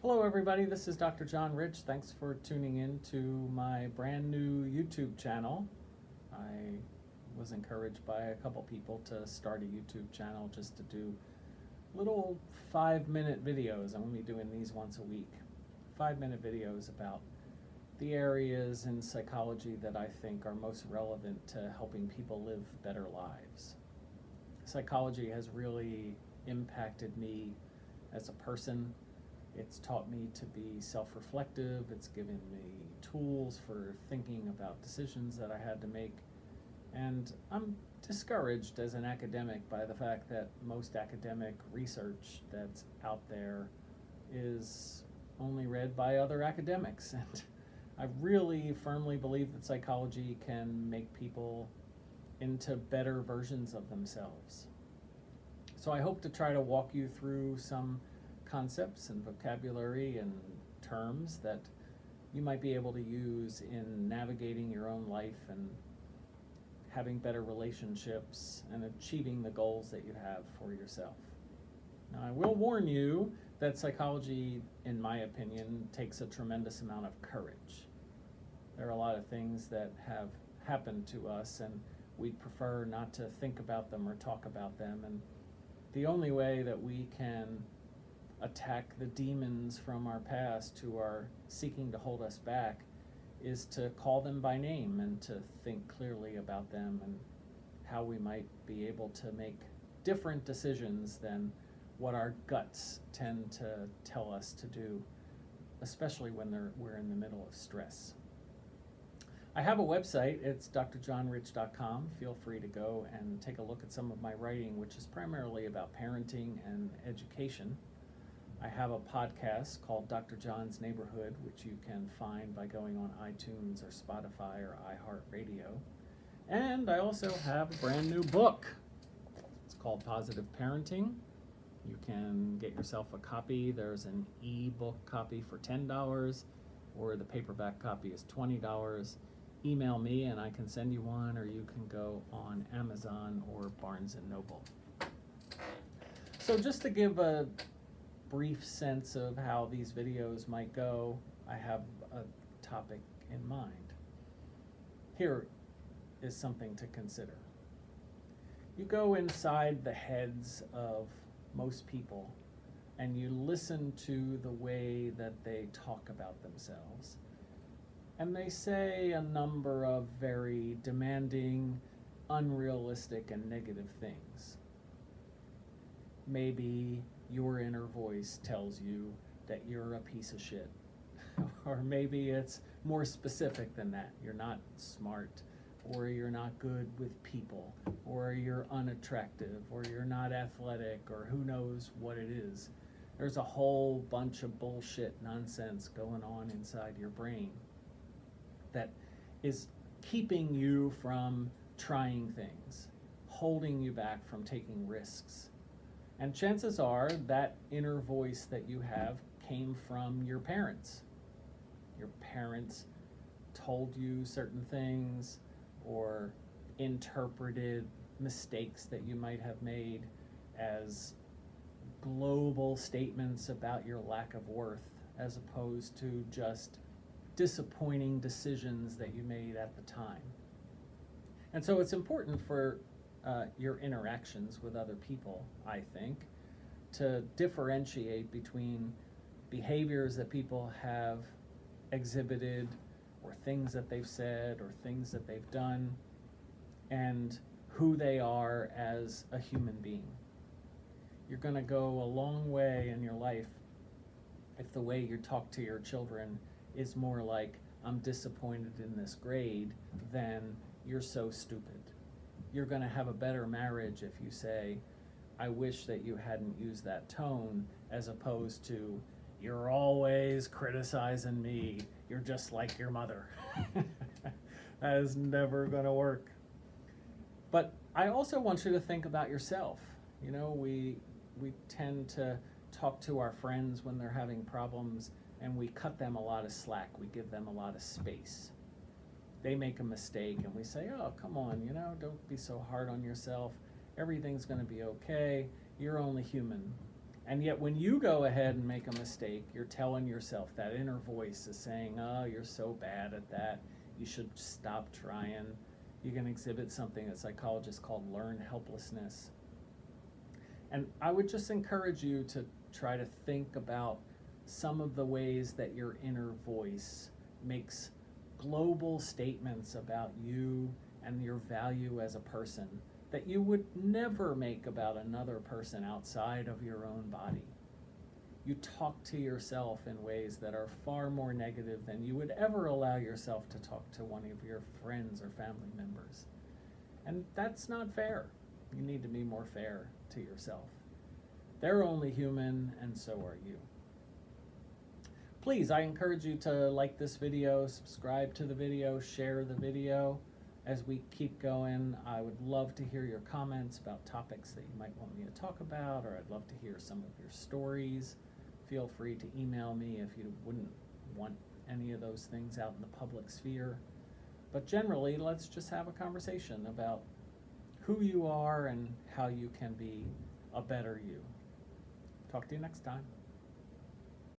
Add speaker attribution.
Speaker 1: Hello everybody, this is Dr. John Rich. Thanks for tuning in to my brand new YouTube channel. I was encouraged by a couple people to start a YouTube channel just to do little 5-minute videos. I'm going to be doing these once a week. 5-minute videos about the areas in psychology that I think are most relevant to helping people live better lives. Psychology has really impacted me as a person. It's taught me to be self-reflective. It's given me tools for thinking about decisions that I had to make. And I'm discouraged as an academic by the fact that most academic research that's out there is only read by other academics. And I really firmly believe that psychology can make people into better versions of themselves. So I hope to try to walk you through some concepts and vocabulary and terms that you might be able to use in navigating your own life and having better relationships and achieving the goals that you have for yourself. Now, I will warn you that psychology, in my opinion, takes a tremendous amount of courage. There are a lot of things that have happened to us and we'd prefer not to think about them or talk about them, and the only way that we can attack the demons from our past who are seeking to hold us back is to call them by name and to think clearly about them and how we might be able to make different decisions than what our guts tend to tell us to do, especially when we're in the middle of stress. I have a website. It's drjohnrich.com. Feel free to go and take a look at some of my writing, which is primarily about parenting and education. I have a podcast called Dr. John's Neighborhood, which you can find by going on iTunes or Spotify or iHeartRadio. And I also have a brand new book. It's called Positive Parenting. You can get yourself a copy. There's an e-book copy for $10, or the paperback copy is $20. Email me and I can send you one, or you can go on Amazon or Barnes & Noble. So just to give a brief sense of how these videos might go, I have a topic in mind. Here is something to consider. You go inside the heads of most people and you listen to the way that they talk about themselves. And they say a number of very demanding, unrealistic, and negative things. Maybe your inner voice tells you that you're a piece of shit. Or maybe it's more specific than that. You're not smart, or you're not good with people, or you're unattractive, or you're not athletic, or who knows what it is. There's a whole bunch of bullshit nonsense going on inside your brain that is keeping you from trying things, holding you back from taking risks. And chances are that inner voice that you have came from your parents. Your parents told you certain things or interpreted mistakes that you might have made as global statements about your lack of worth, as opposed to just disappointing decisions that you made at the time. And so it's important for your interactions with other people, I think, to differentiate between behaviors that people have exhibited, or things that they've said, or things that they've done, and who they are as a human being. You're going to go a long way in your life if the way you talk to your children is more like, I'm disappointed in this grade, than you're so stupid. You're going to have a better marriage if you say, I wish that you hadn't used that tone, as opposed to, you're always criticizing me, you're just like your mother. That is never going to work. But I also want you to think about yourself. You know, we tend to talk to our friends when they're having problems, and we cut them a lot of slack. We give them a lot of space. They make a mistake and we say, oh, come on, you know, don't be so hard on yourself. Everything's going to be okay. You're only human. And yet when you go ahead and make a mistake, you're telling yourself, that inner voice is saying, oh, you're so bad at that, you should stop trying. You can exhibit something that psychologists call learned helplessness. And I would just encourage you to try to think about some of the ways that your inner voice makes global statements about you and your value as a person that you would never make about another person outside of your own body. You talk to yourself in ways that are far more negative than you would ever allow yourself to talk to one of your friends or family members. And that's not fair. You need to be more fair to yourself. They're only human, and so are you. Please, I encourage you to like this video, subscribe to the video, share the video. As we keep going, I would love to hear your comments about topics that you might want me to talk about, or I'd love to hear some of your stories. Feel free to email me if you wouldn't want any of those things out in the public sphere. But generally, let's just have a conversation about who you are and how you can be a better you. Talk to you next time.